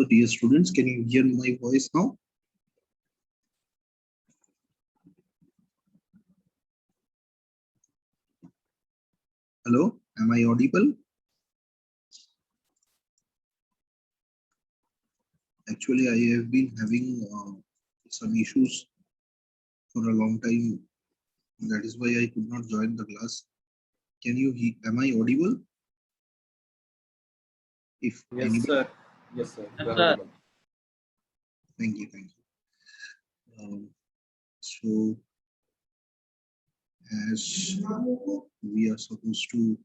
Hello, dear students. Can you hear my voice now? Hello, am I audible? Actually, I have been having some issues for a long time. That is why I could not join the class. Can you hear? Am I audible? If Yes, anybody, sir. Yes, sir. Yes, You are sir. audible. thank you, thank you. So, as we are supposed to,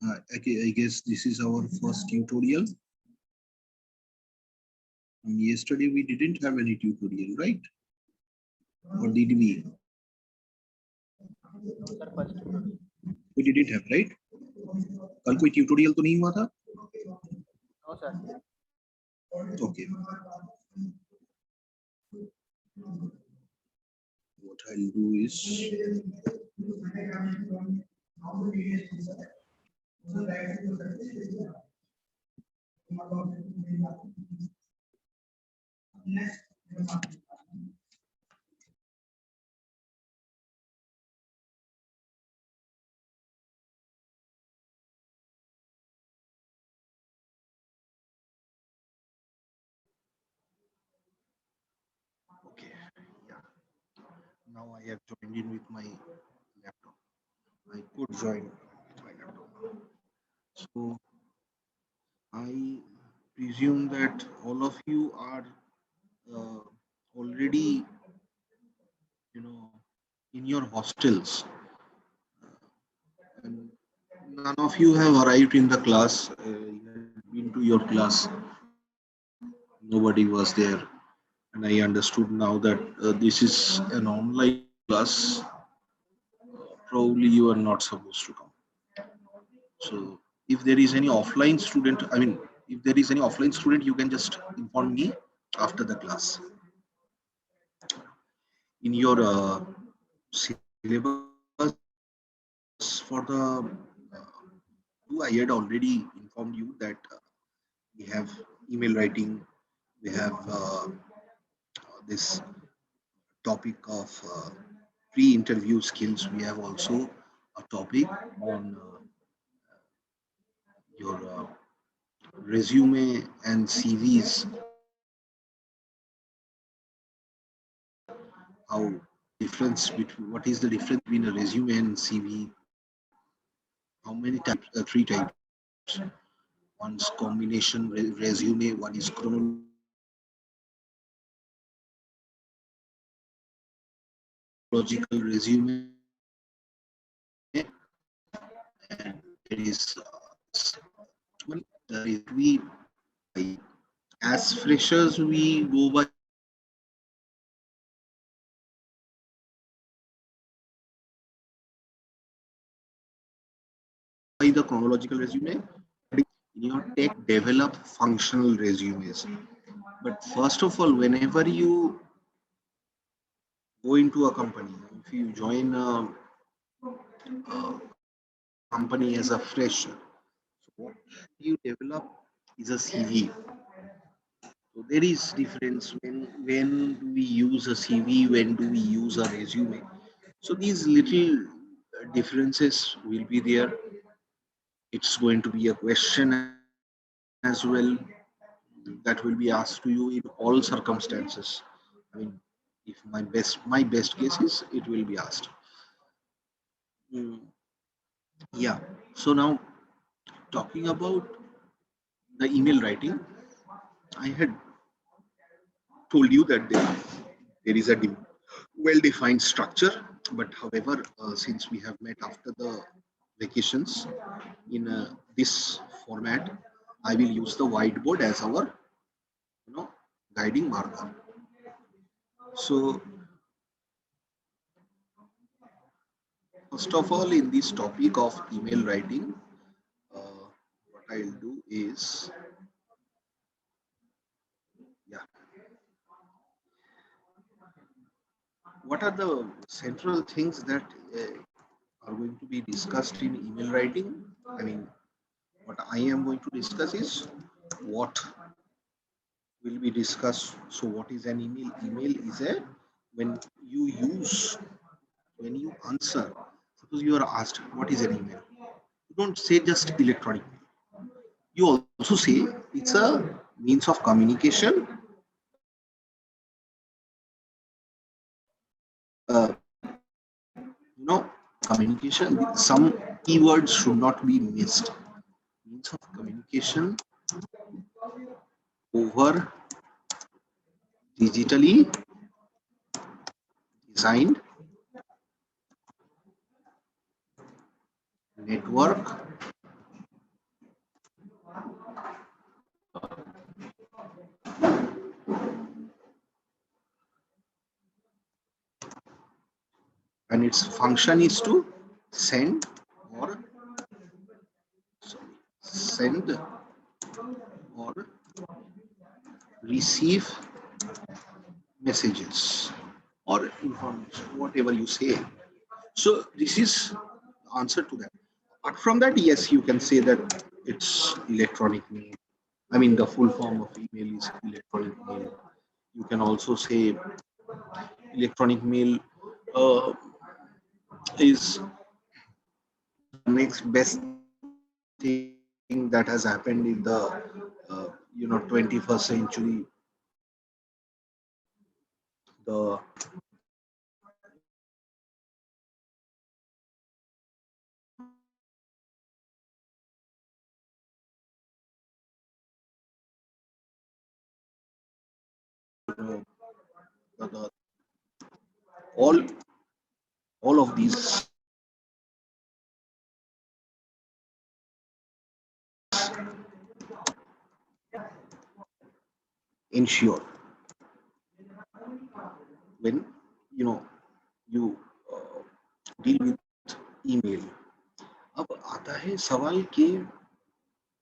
I guess this is our first tutorial. And yesterday we didn't have any tutorial, right? Or did we? Sir, first tutorial. We didn't have, right? कल कोई tutorial तो नहीं हुआ था? No, sir. Okay. What I'll do is okay. Yeah. Now I have joined in with my laptop. I could join with my laptop. So I presume that all of you are uh, already, in your hostels, and none of you have arrived in the class. You had been to your class. Nobody was there, and I understood now that this is an online class. Probably you are not supposed to come. So if there is any offline student, I mean, if there is any offline student, you can just inform me after the class. In your syllabus for the I had already informed you that we have email writing, we have this topic of pre-interview skills. We have also a topic on your resume and CVs, how difference between what is the difference between a resume and CV, how many types, three types. One's combination resume, one is chronological resume, and there is well, we as freshers we go by the chronological resume. In your tech, develop functional resumes. But first of all, whenever you go into a company, if you join a company as a fresher, so what you develop is a CV. So there is difference when do we use a CV, when do we use a resume. So these little differences will be there. It's going to be a question as well that will be asked to you in all circumstances. I mean, if my best case is it will be asked. Mm, yeah. So now talking about the email writing, I had told you that there is a well-defined structure. But however, since we have met after the vacations in this format, I will use the whiteboard as our you know guiding marker. So first of all, in this topic of email writing, what I'll do is, yeah, what are the central things that are going to be discussed in email writing? I mean, what I am going to discuss is what will be discussed. So what is an email? Email is a when you use when you answer. Suppose you are asked what is an email. You don't say just electronic mail. You also say it's a means of communication. Communication. Some keywords should not be missed. Means of communication over digitally designed network and its function is to send or sorry, send or receive messages or information, whatever you say. So this is the answer to that. Apart from that, yes, you can say that it's electronic mail. I mean, the full form of email is electronic mail. You can also say electronic mail is the next best thing that has happened in the 21st century. The the all all of these ensure when you know you deal with email. अब आता है सवाल कि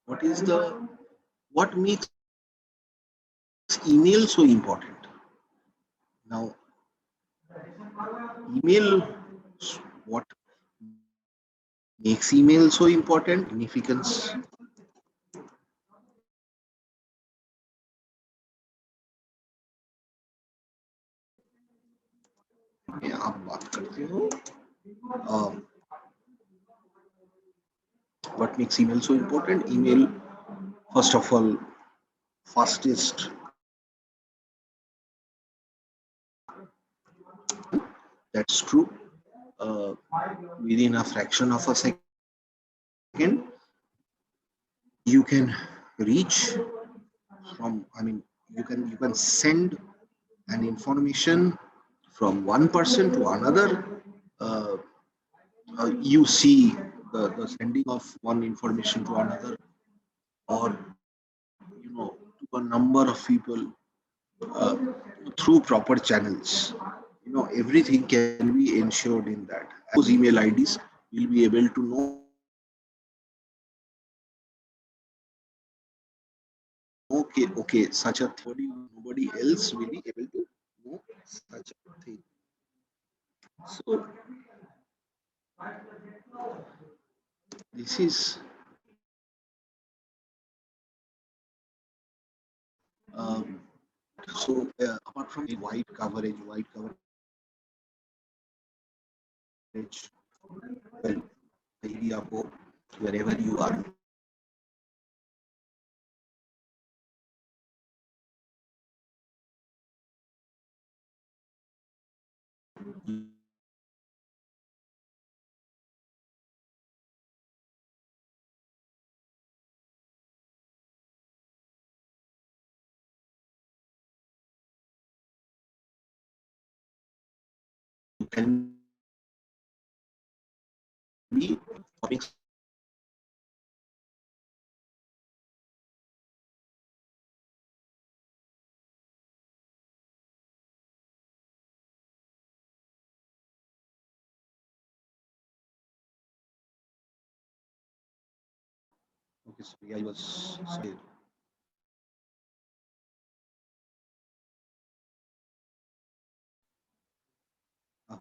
what is the what makes email so important? Now, email, what makes email so important? Significance. मैं आप बात करते हो what makes email so important? Email, first of all, fastest that's true. uh, Within a fraction of a second you can reach from you can send an information from one person to another. uh, you see the sending of one information to another or to a number of people uh, through proper channels. Everything can be ensured in that. Those email IDs will be able to know okay such a thing. Nobody else will be able to know such a thing. So this is um, so apart from the wide coverage, well, area go wherever you are. You can be okay. Sorry, I was sorry. Uh,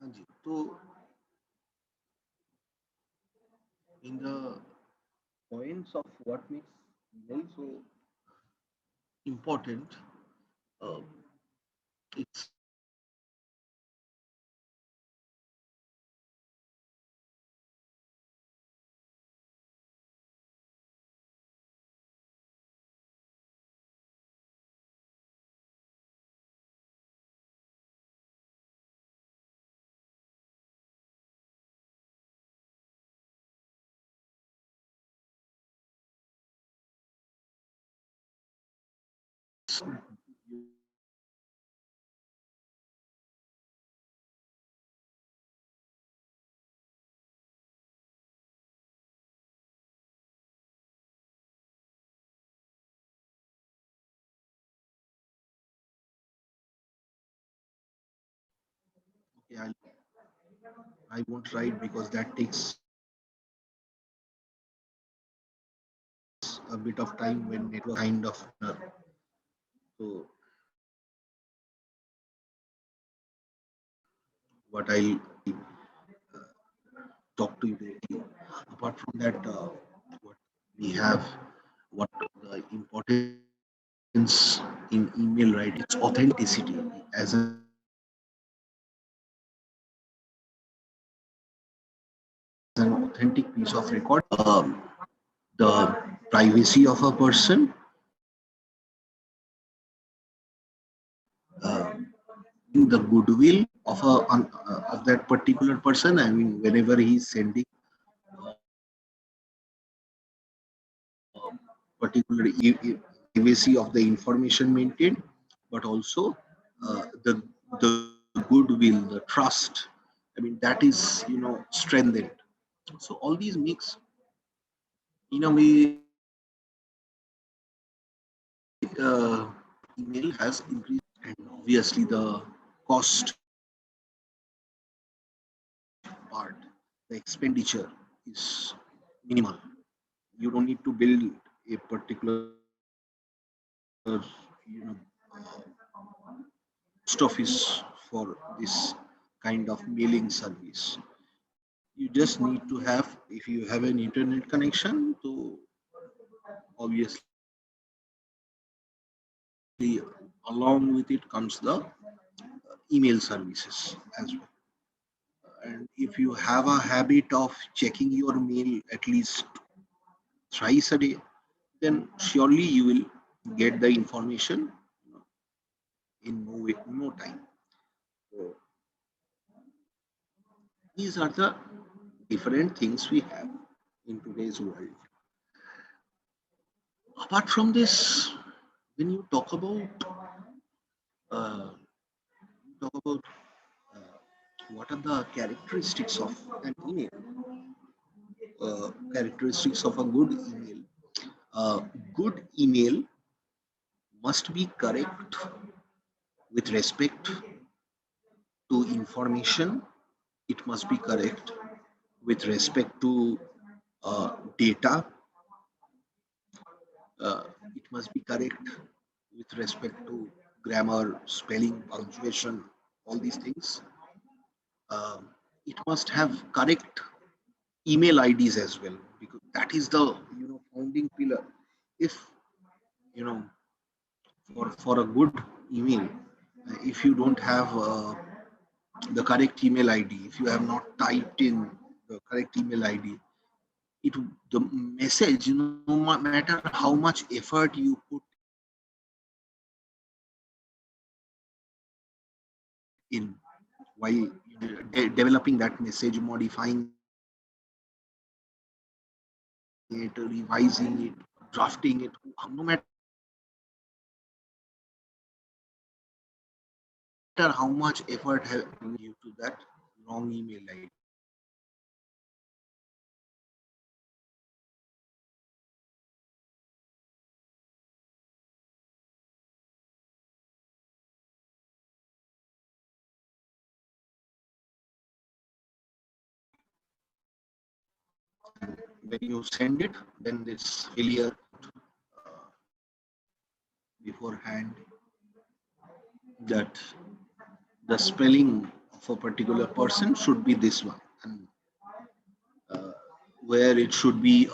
हाँ जी, तो in the points of what makes email so important, uh, it's okay, I won't write because that takes a bit of time when network kind of so what I'll talk to you directly. Apart from that, what we have, what the importance in email, right? It's authenticity as an authentic piece of record. The privacy of a person, uh, the goodwill of of that particular person. I mean, whenever he's sending particular privacy of the information maintained, but also the goodwill, the trust. I mean, that is strengthened. So all these makes in a way email has increased, and obviously the cost part, the expenditure is minimal. You don't need to build a particular you know post office for this kind of mailing service. You just need to have, if you have an internet connection, so obviously along with it comes the email services as well. And if you have a habit of checking your mail at least thrice a day, then surely you will get the information in no time. So these are the different things we have in today's world. Apart from this, when you uh, talk about uh, what are the characteristics of an email, characteristics of a good email. Good email must be correct with respect to information. It must be correct with respect to data. uh, it must be correct with respect to grammar, spelling, punctuation, all these things. It must have correct email IDs as well, because that is the founding pillar. If you know for a good email, if you don't have the correct email ID, if you have not typed in the correct email ID, it the message, no matter how much effort you put in while developing that message, modifying it, revising it, drafting it, no matter how much effort has you to that wrong email ID, when you send it, then this failure beforehand, that the spelling of a particular person should be this one, and uh, where it should be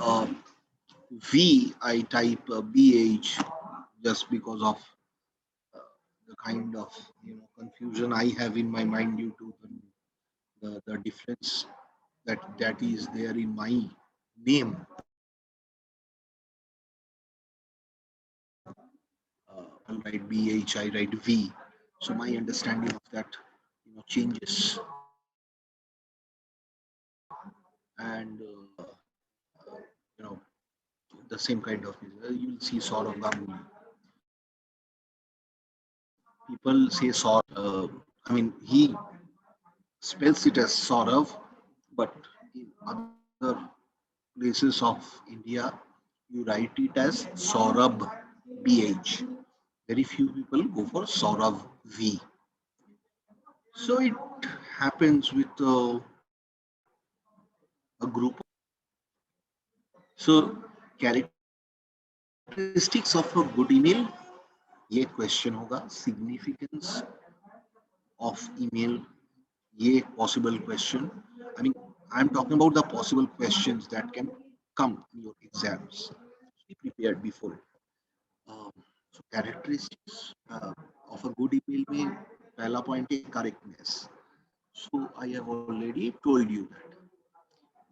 V, I type BH just because of the kind of confusion I have in my mind due to the difference that is there in my name. People write BH, I write V. So my understanding of that changes, and you know the same kind of you'll see sort of Ganguly. People say sort. I mean, he spells it as Saurav, but in other places of India, you write it as Saurabh BH. Very few people go for Saurav V. So it happens with a group. So characteristics of a good email, ये question होगा. Significance of email, ये possible question. I mean, I'm talking about the possible questions that can come in your exams. Be prepared before it. So characteristics of a good email में पहला point है correctness. So I have already told you that.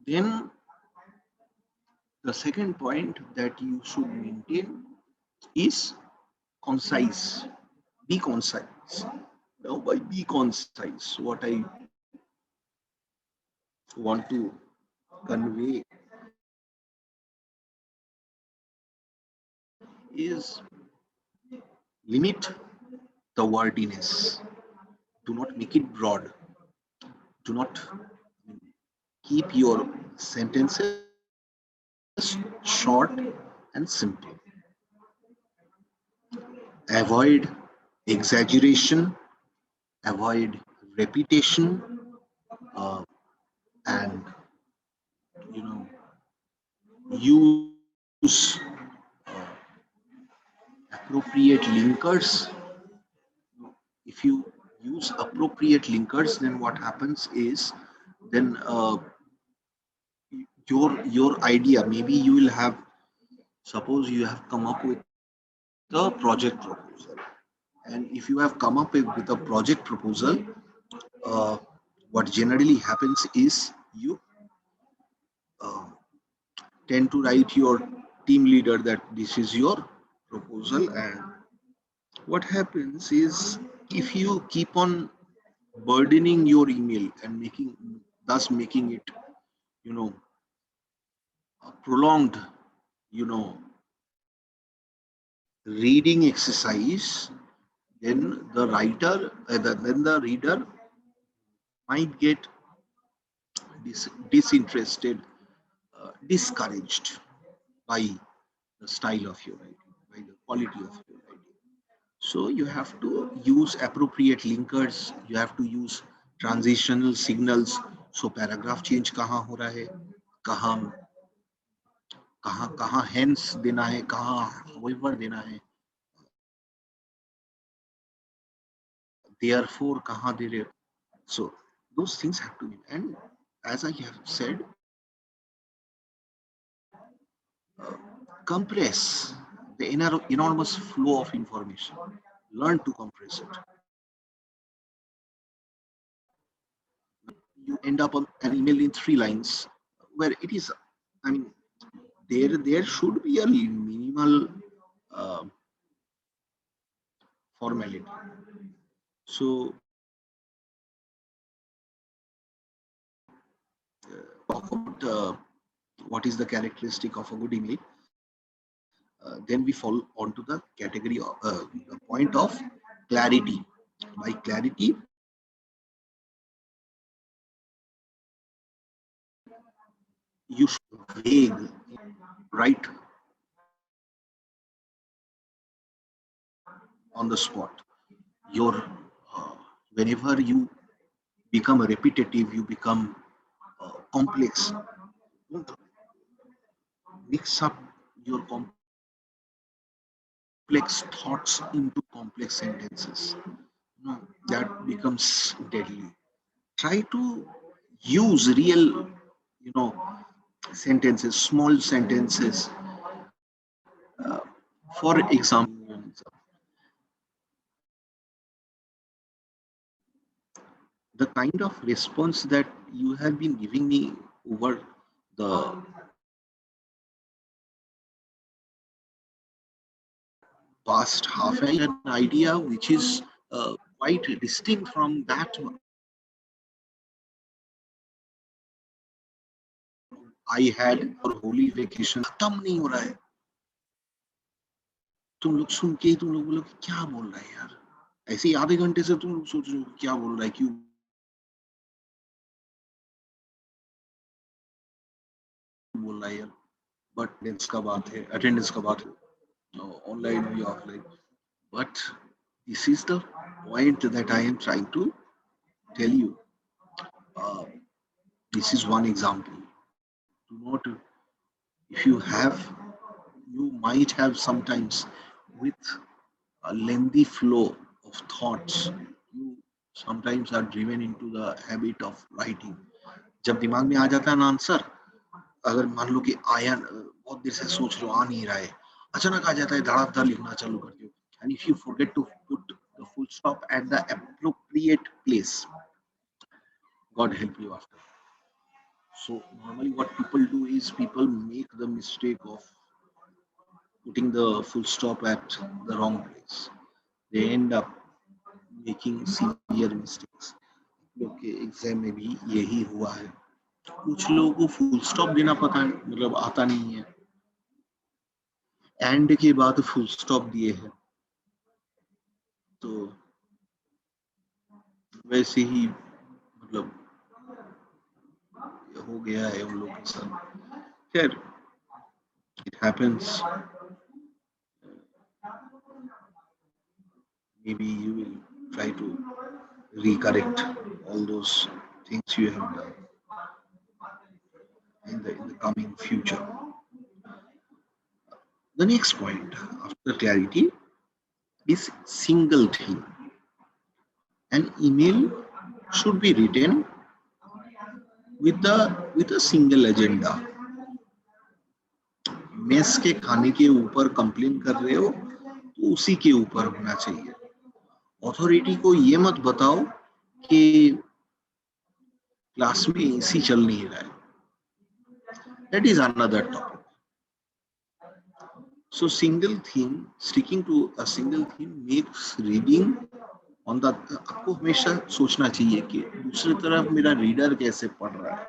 Then the second point that you should maintain is concise. Be concise. Now, by be concise, what I want to convey is limit the wordiness. Do not make it broad. Do not keep your sentences short and simple. Avoid exaggeration, avoid repetition, uh, and you know use appropriate linkers. If you use appropriate linkers, then what happens is then your idea, maybe you will have, suppose you have come up with a project proposal, and if you have come up with a project proposal, uh, what generally happens is you uh, tend to write your team leader that this is your proposal, and what happens is if you keep on burdening your email and making it you know a prolonged you know reading exercise, then the then the reader might get disinterested, discouraged by the style of your writing, by the quality of your writing. So you have to use appropriate linkers, you have to use transitional signals. So paragraph change कहाँ हो रहा है, कहाँ कहाँ कहाँ hence देना है, कहाँ however देना है, therefore कहाँ दे रहे हो. So those things have to be, and as I have said, compress the enormous flow of information. Learn to compress it. You end up on an email in 3 lines, where it is, I mean, there should be a minimal uh, formality. So talk about what is the characteristic of a good email. Then we fall onto the category of the point of clarity. By clarity, you should vague, right on the spot. Your whenever you become repetitive, you become complex. Don't mix up your complex thoughts into complex sentences. No, that becomes deadly. try to use real, you know, sentences, small sentences. For example, the kind of response that you have been giving me over the past half an idea which is quite distinct from that I had for holy vacation. खत्म नहीं हो रहा है. तुम लोग सुन के ही तुम लोग बोलो कि क्या बोल रहा है यार. ऐसे ही आधे घंटे से तुम लोग सोच रहे हो क्या बोल रहा है, क्यों बोल रहा है यार. बट अटेंडेंस का बात है, अटेंडेंस का बात है, ऑनलाइन भी offline. But this is the point that I am trying to tell you. Uh, this is one example. Do not, if you have, you might have sometimes with a lengthy flow of thoughts, you sometimes are driven into the habit of writing. जब दिमाग में आ जाता है ना answer, अगर मान लो कि आया, बहुत देर से सोच रहे हो आ नहीं रहा है, अचानक आ जाता है, धड़ाधड़ लिखना चालू करते हो. And if you forget to put the full stop at the appropriate place, God help you after. So normally what people do is people make the mistake of putting the full stop at the wrong place. They end up making severe mistakes. लोग के exam में भी यही हुआ है. कुछ लोगों को फुल स्टॉप देना पता मतलब आता नहीं है, एंड के बाद फुल स्टॉप दिए हैं. तो वैसे ही मतलब हो गया है उन लोगों के साथ. खैर, it happens. Maybe you will try to recorrect all those things you have done in the coming future. The next point after clarity is single thing. An email should be written with a single agenda. Mess के खाने के ऊपर complain कर रहे हो तो उसी के ऊपर होना चाहिए. अथॉरिटी को ये मत बताओ कि क्लास में एसी चल नहीं रहा है. That is another topic. So single theme, sticking to a single theme makes reading on the, आपको हमेशा सोचना चाहिए कि दूसरी तरफ मेरा रीडर कैसे पढ़ रहा है.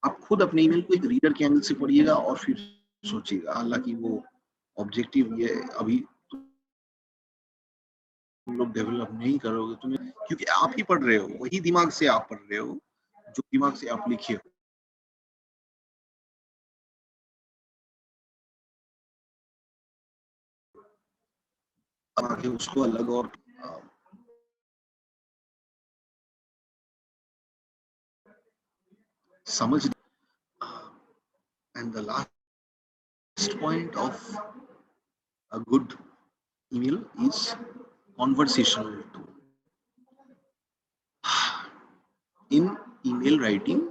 आप खुद अपने ईमेल को एक रीडर के एंगल से पढ़िएगा और फिर सोचिएगा. हालांकि वो ऑब्जेक्टिव ये अभी तुम लोग डेवलप नहीं करोगे, तुम्हें, क्योंकि आप ही पढ़ रहे हो, वही दिमाग से आप पढ़ रहे हो जो दिमाग से आप लिखे हो. आगे उसको अलग और समझ. And the last point of a good email is conversational tone. In email writing,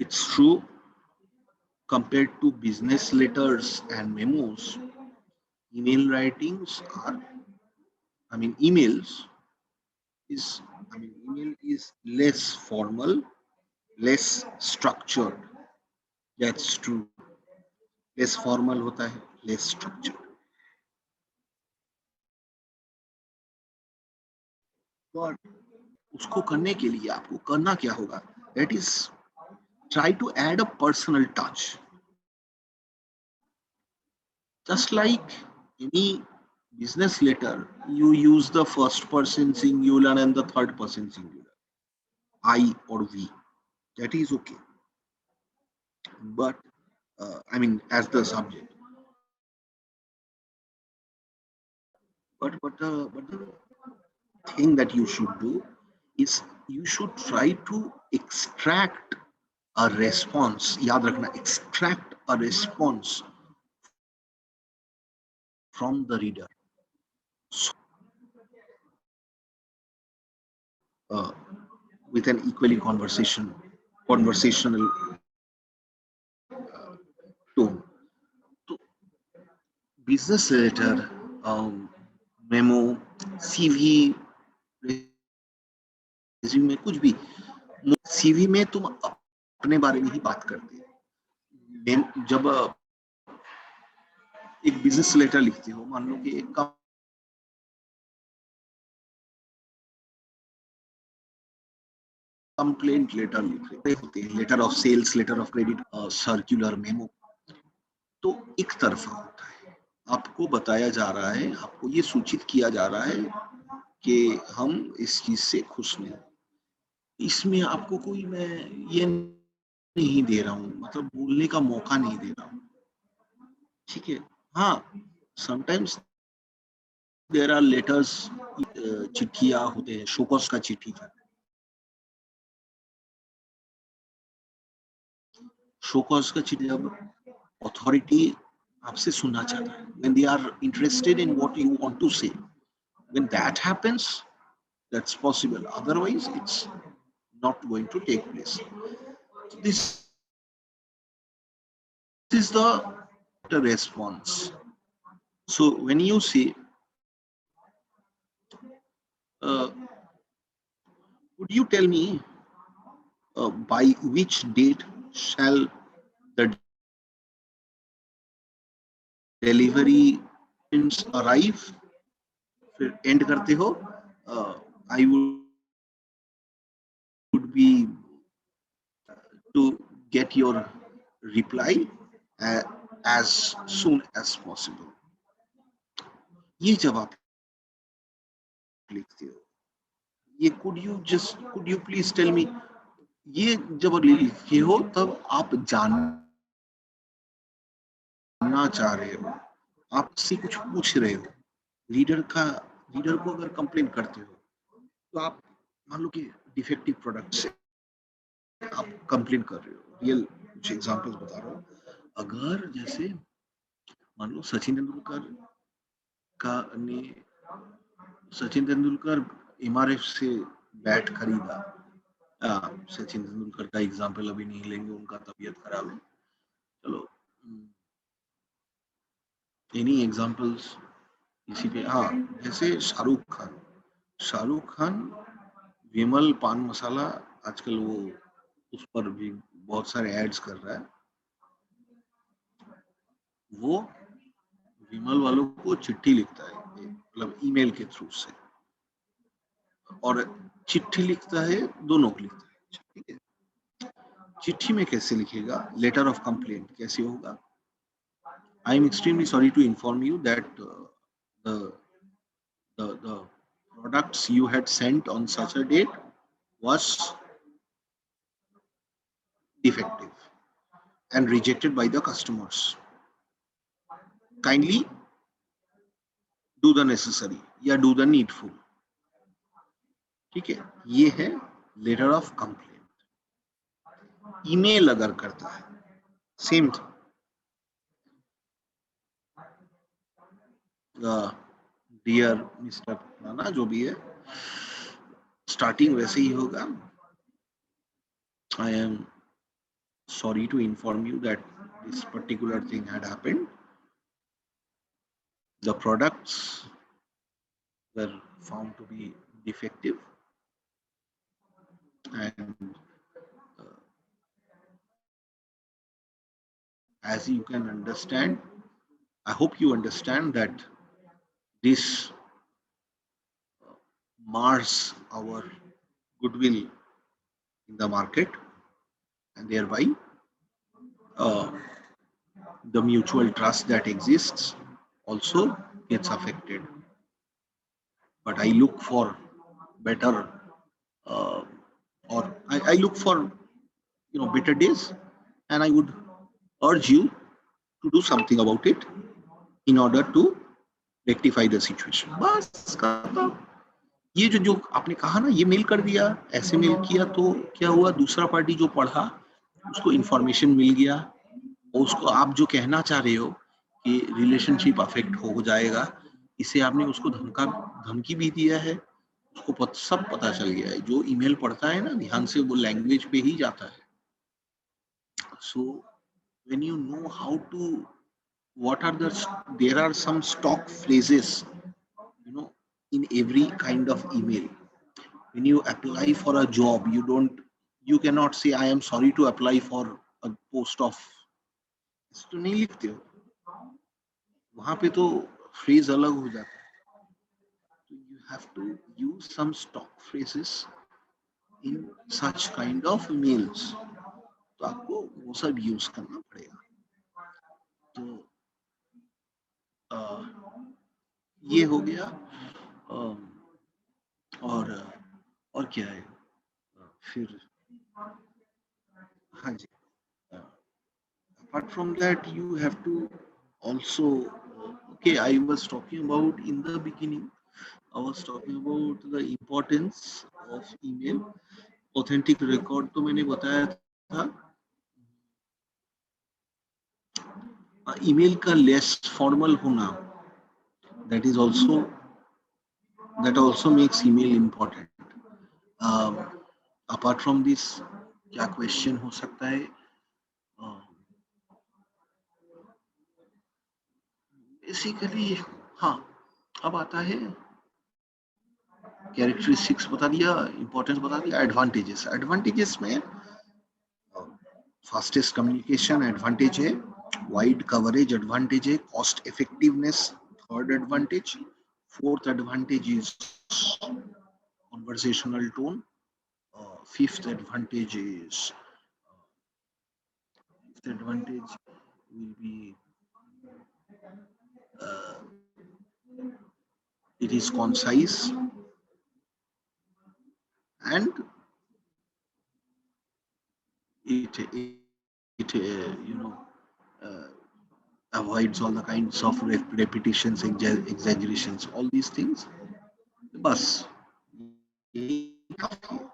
it's true compared to business letters and memos, email writings are, I mean, emails is, I mean, email is less formal, less structured. That's true. Less formal होता है, less structured. But उसको करने के लिए आपको करना क्या होगा? That is, try to add a personal touch. Just like any business letter, you use the first person singular and the third person singular, I or we. That is okay. But I mean, as the subject. But the thing that you should do is you should try to extract a response. याद रखना, extract a response from the reader. So, uh, with an equally conversational tone. So business letter, memo, CV, resume, कुछ भी, CV में तुम अपने बारे में ही बात करते हो। जब एक बिजनेस लेटर लिखते हो, मान लो कि एक कंप्लेंट लेटर लिख रहे होते हैं, letter of sales, letter of credit, circular memo, तो एक तरफा होता है। आपको बताया जा रहा है, आपको ये सूचित किया जा रहा है कि हम इस चीज से खुश नहीं। इसमें आपको कोई, मैं ये नहीं दे रहा हूँ, मतलब बोलने का मौका नहीं दे रहा हूँ, ठीक है। हाँ, समटाइम्स देयर आर लेटर्स, चिट्ठियां होते हैं, शोकॉस का चिट्ठी था, शोकॉस का चिट्ठी जब अथॉरिटी आपसे सुनना चाहता है, when they are interested in what you want to say, when that happens, that's possible, otherwise it's not going to take place. This is the response. So when you say, uh, could you tell me by which date shall the delivery arrive, फिर end करते हो, I would be to get your reply uh, as soon as possible. ये जब आप लिखते हो, ये could you please tell me, ये जब लिखे हो तब आप जानना चाह रहे हो, आपसे कुछ पूछ रहे हो। रीडर को अगर कंप्लेन करते हो, तो आप मान लो कि डिफेक्टिव प्रोडक्ट से आप कंप्लेन कर रहे हो, रियल कुछ एग्जांपल्स बता रहा हूँ। अगर जैसे मान लो का ने सचिन तेंदुलकर एमआरएफ से बैट खरीदा, सचिन तेंदुलकर का एग्जांपल अभी नहीं लेंगे, उनका तबीयत खराब है, चलो एनी एग्जांपल्स इसी पे। हाँ, जैसे शाहरुख खान विमल पान मसाला, आजकल वो उस पर भी बहुत सारे एड्स कर रहा है। वो विमल वालों को चिट्ठी लिखता है, मतलब ईमेल के थ्रू से, और चिट्ठी लिखता है, दोनों को लिखता है, ठीक है। चिट्ठी में कैसे लिखेगा, लेटर ऑफ कंप्लेंट कैसे होगा, I am extremely sorry to inform you that the products you had sent on such a date was defective and rejected by the customers. Kindly do the necessary या do the needful. ठीक है, ये है letter of complaint. Email अगर करता है, same dear mister नाना, जो भी है, स्टार्टिंग वैसे ही होगा, I M sorry to inform you that this particular thing had happened. The products were found to be defective, and as you can understand, I hope you understand that this mars our goodwill in the market, and thereby uh, the mutual trust that exists also gets affected. But I look for better, uh, or I look for better days, and I would urge you to do something about it in order to rectify the situation. बस खत्म। ये जो आपने कहा ना, ये mail कर दिया, ऐसे मेल किया, तो क्या हुआ, दूसरा पार्टी जो पढ़ा उसको इंफॉर्मेशन मिल गया, और उसको आप जो कहना चाह रहे हो कि रिलेशनशिप अफेक्ट हो जाएगा, इसे आपने उसको धमकी भी दिया है, उसको सब पता चल गया है। जो ईमेल पढ़ता है ना ध्यान से वो लैंग्वेज पे ही जाता है. So when you know how to, what are the, there are some stock phrases, you know, in every kind of email. When you apply for a job, you cannot say I am sorry to apply for a post of, तो नहीं लिखते हो, वहां पे तो phrase अलग हो जाता है. तो you have to use some stock phrases in such kind of mails. तो आपको वो सब यूज करना पड़ेगा. तो अ, ये हो गया. अ, और और क्या है फिर, हाँ जी. Apart from that, you have to also, okay, I was talking about in the beginning, I was talking about the importance of email. Authentic record तो मैंने बताया था. email का less formal होना, that is also, that also makes email important. um, apart from this, क्या question हो सकता है? बेसिकली हाँ, अब आता है कैरेक्टरिस्टिक्स बता दिया, इंपॉर्टेंस बता दिया, एडवांटेजेस. एडवांटेजेस में फास्टेस्ट कम्युनिकेशन एडवांटेज है, वाइड कवरेज एडवांटेज है, cost effectiveness third advantage, fourth advantage is conversational tone, fifth advantage is, fifth advantage will be, uh, it is concise and it you know, uh, avoids all the kinds of repetitions, exaggerations, all these things. बस यही काफी है.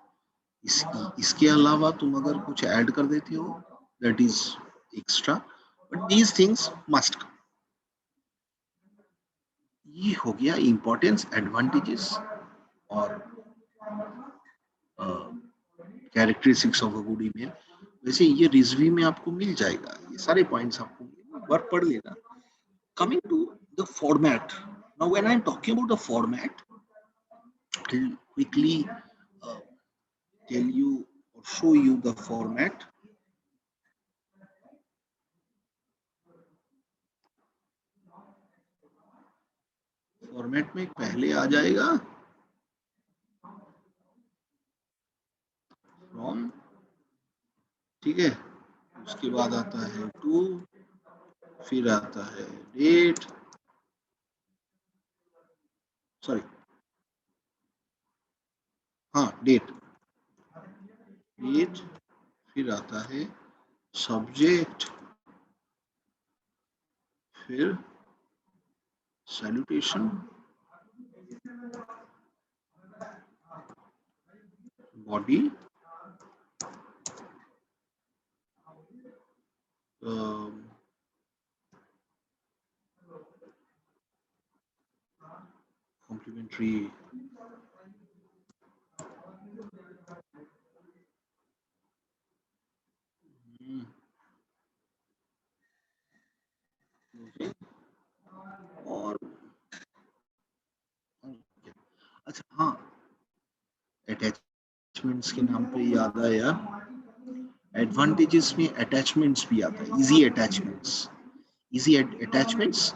इसके अलावा तुम अगर कुछ add कर देते हो, that is extra, but these things must. ये हो गया इंपॉर्टेंस, एडवांटेजेस और characteristics of a good email. वैसे ये रिज्यूमे में आपको मिल जाएगा, ये सारे पॉइंट्स आपको एक बार पढ़ लेना. Coming to the format, now when I'm talking about the format, I'll quickly uh, tell you or show you the format. Format में पहले आ जाएगा फ्रॉम, ठीक है, उसके बाद आता है टू, फिर आता है डेट, सॉरी, हाँ डेट, डेट, फिर आता है सब्जेक्ट, फिर सैल्यूटेशन, बॉडी, कॉम्प्लीमेंट्री, और अच्छा हाँ, अटैचमेंट्स के नाम पे याद आया, एडवांटेजेस में अटैचमेंट्स भी आता है. Easy attachments, easy attachments,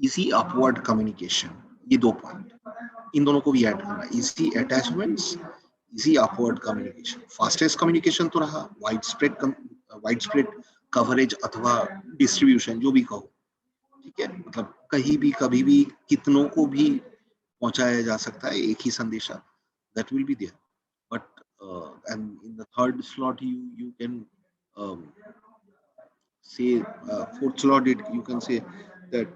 easy upward communication, ये दो पॉइंट, इन दोनों को भी ऐड करना. Easy attachments, easy upward communication. Fastest communication तो रहा, वाइड स्प्रेड कवरेज अथवा डिस्ट्रीब्यूशन, जो भी कहो, ठीक है, मतलब कहीं भी कभी भी कितनों को भी पहुंचाया जा सकता है एक ही संदेशा, that will be there. But and in the third slot you can um, say, fourth slot it you can say that,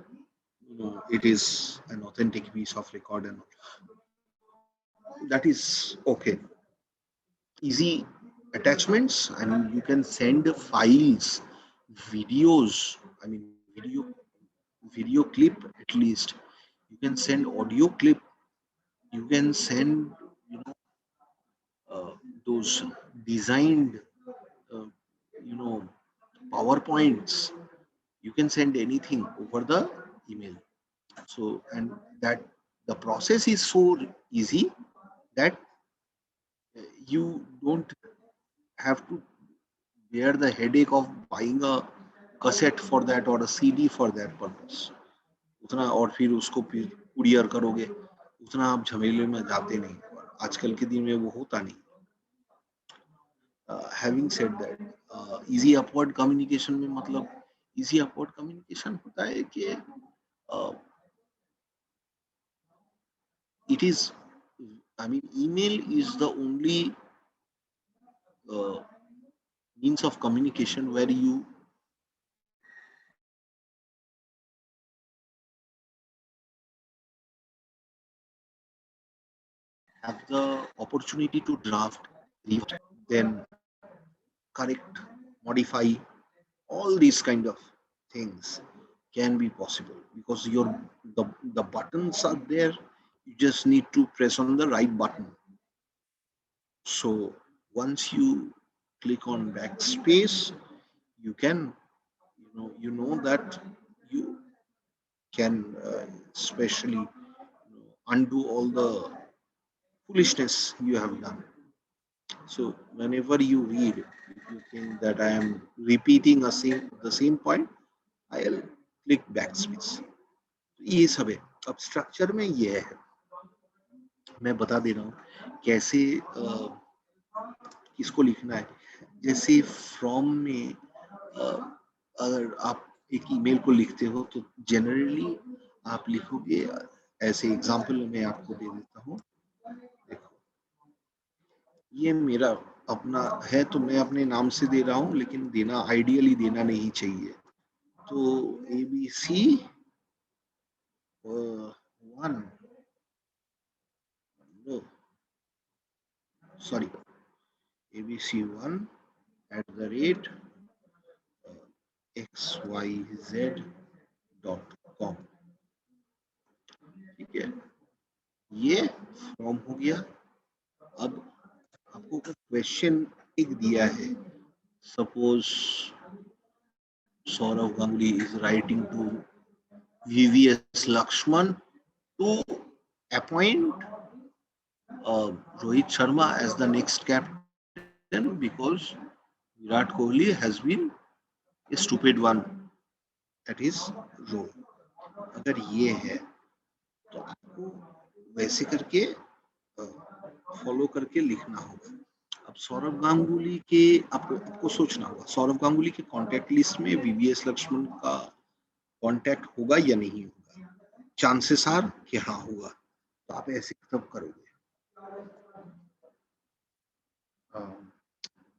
you know, it is an authentic piece of record, and that is okay. Easy attachments, and you can send files, videos, I mean video video clip at least. You can send audio clip. You can send, you know, those designed, uh, you know, PowerPoints. You can send anything over the email. So, and that the process is so easy that you don't have to bear the headache of buying a cassette for that or a CD for that purpose. उतना और फिर उसको फिर courier करोगे, उतना आप झमेले में जाते नहीं। आजकल के दिन में वो होता नहीं। Having said that, easy upward communication में मतलब इजी अपवर्ड कम्युनिकेशन होता है कि it is, I mean, email is the only uh, means of communication where you have the opportunity to draft, revert, then correct, modify. All these kind of things can be possible because the buttons are there. You just need to press on the right button. So once you click on backspace, you can, you know that you can especially, undo all the foolishness you have done. So whenever you read, if you think that I am repeating the same point, I'll click backspace. ये सब है। अब structure में ये है, मैं बता दे रहा हूँ कैसे किसको लिखना है। जैसे फ्रॉम में अगर आप एक ईमेल को लिखते हो तो जनरली आप लिखोगे, ऐसे एग्जांपल मैं आपको दे देता हूँ। देखो, ये मेरा अपना है तो मैं अपने नाम से दे रहा हूँ, लेकिन देना आइडियली देना नहीं चाहिए। तो ABC 1, no, sorry, ABC1 @ xyz.com। ठीक है, ये फ्रॉम हो गया। अब आपको क्वेश्चन एक दिया है, suppose Sourav Ganguly is writing to VVS Lakshman to appoint Rohit Sharma as the next captain because Virat Kohli has been a stupid one at his role। अगर ये है तो आपको वैसे करके फॉलो करके लिखना होगा। अब सौरव गांगुली के आपको सोचना होगा, सौरव गांगुली के कॉन्टैक्ट लिस्ट में VVS लक्ष्मण का कॉन्टैक्ट होगा या नहीं होगा। चांसेस आर कि हाँ होगा, तो आप ऐसे तब करोगे।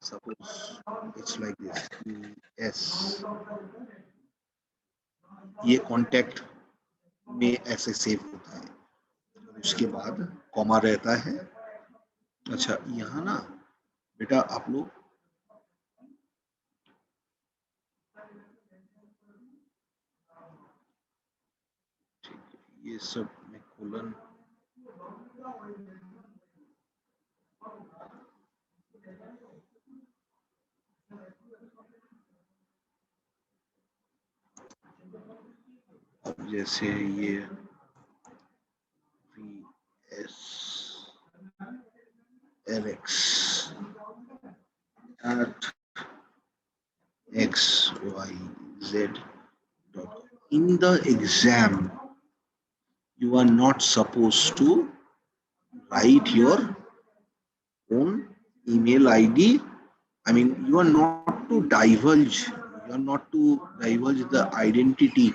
Suppose it's like this, S, ये कॉन्टैक्ट में ऐसे सेव होता है, उसके बाद कॉमा रहता है। अच्छा, यहाँ ना बेटा आप लोग ये सब में कोलन, अब जैसे ये VS Alex at xyz.com। In the exam, you are not supposed to write your own email ID. I mean, you are not to divulge, you are not to divulge the identity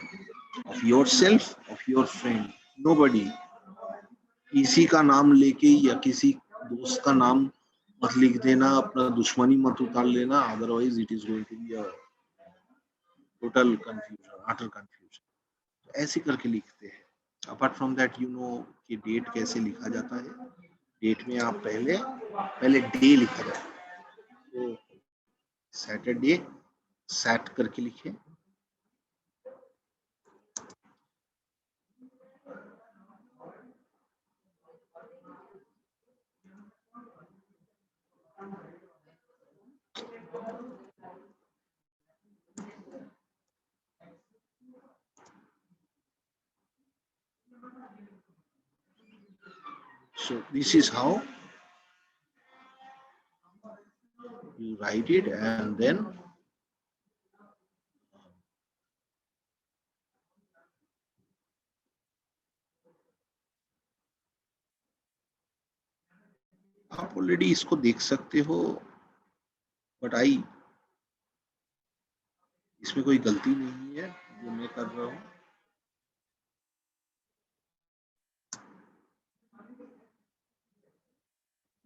of yourself, of your friend, nobody। किसी का नाम लेके या किसी दोस्त का नाम मत लिख देना, अपना दुश्मनी मत उतार लेना, otherwise it is going to be a total confusion, utter confusion. ऐसे करके लिखते हैं। Apart from that, you know कि डेट कैसे लिखा जाता है। डेट में आप पहले पहले डे लिखा जाता है, तो सैटरडे सैट करके लिखे, So this is how you write it, and then आप ऑलरेडी इसको देख सकते हो, बट आई इसमें कोई गलती नहीं है जो मैं कर रहा हूँ.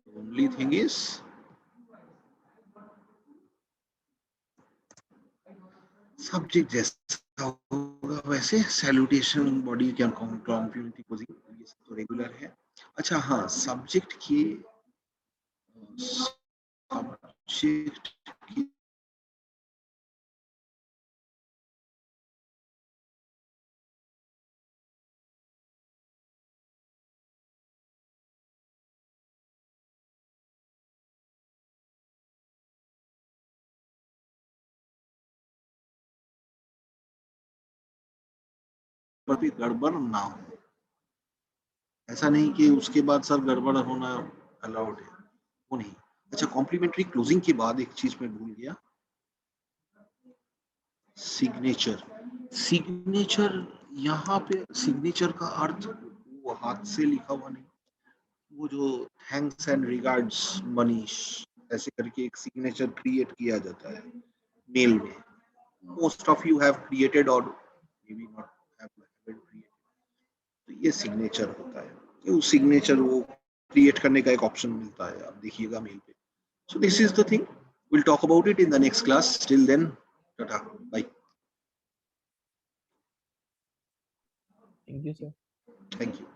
ओनली थिंग इज सब्जेक्ट जैसा होगा वैसे salutation body can complimentary posing ये सब तो रेगुलर है. अच्छा हाँ, सब्जेक्ट की सब्जेक्ट की भी गड़बड़ ना हो. ऐसा नहीं कि उसके बाद सर गड़बड़ होना अलाउड है, वो नहीं. अच्छा, कॉम्प्लीमेंट्री क्लोजिंग के बाद एक चीज मैं भूल गया, सिग्नेचर. सिग्नेचर यहाँ पे सिग्नेचर का अर्थ वो हाथ से लिखा हुआ नहीं, वो जो थैंक्स एंड रिगार्ड्स मनीष ऐसे करके एक सिग्नेचर क्रिएट किया जाता है मेल में. Most of you have created और may be not have created. तो ये सिग्नेचर होता है. वो सिग्नेचर वो क्रिएट करने का एक ऑप्शन मिलता है, आप देखिएगा मेल पे. So this is the thing, we'll talk about it in the next class. Till then, tata, bye. Thank you, sir. Thank you.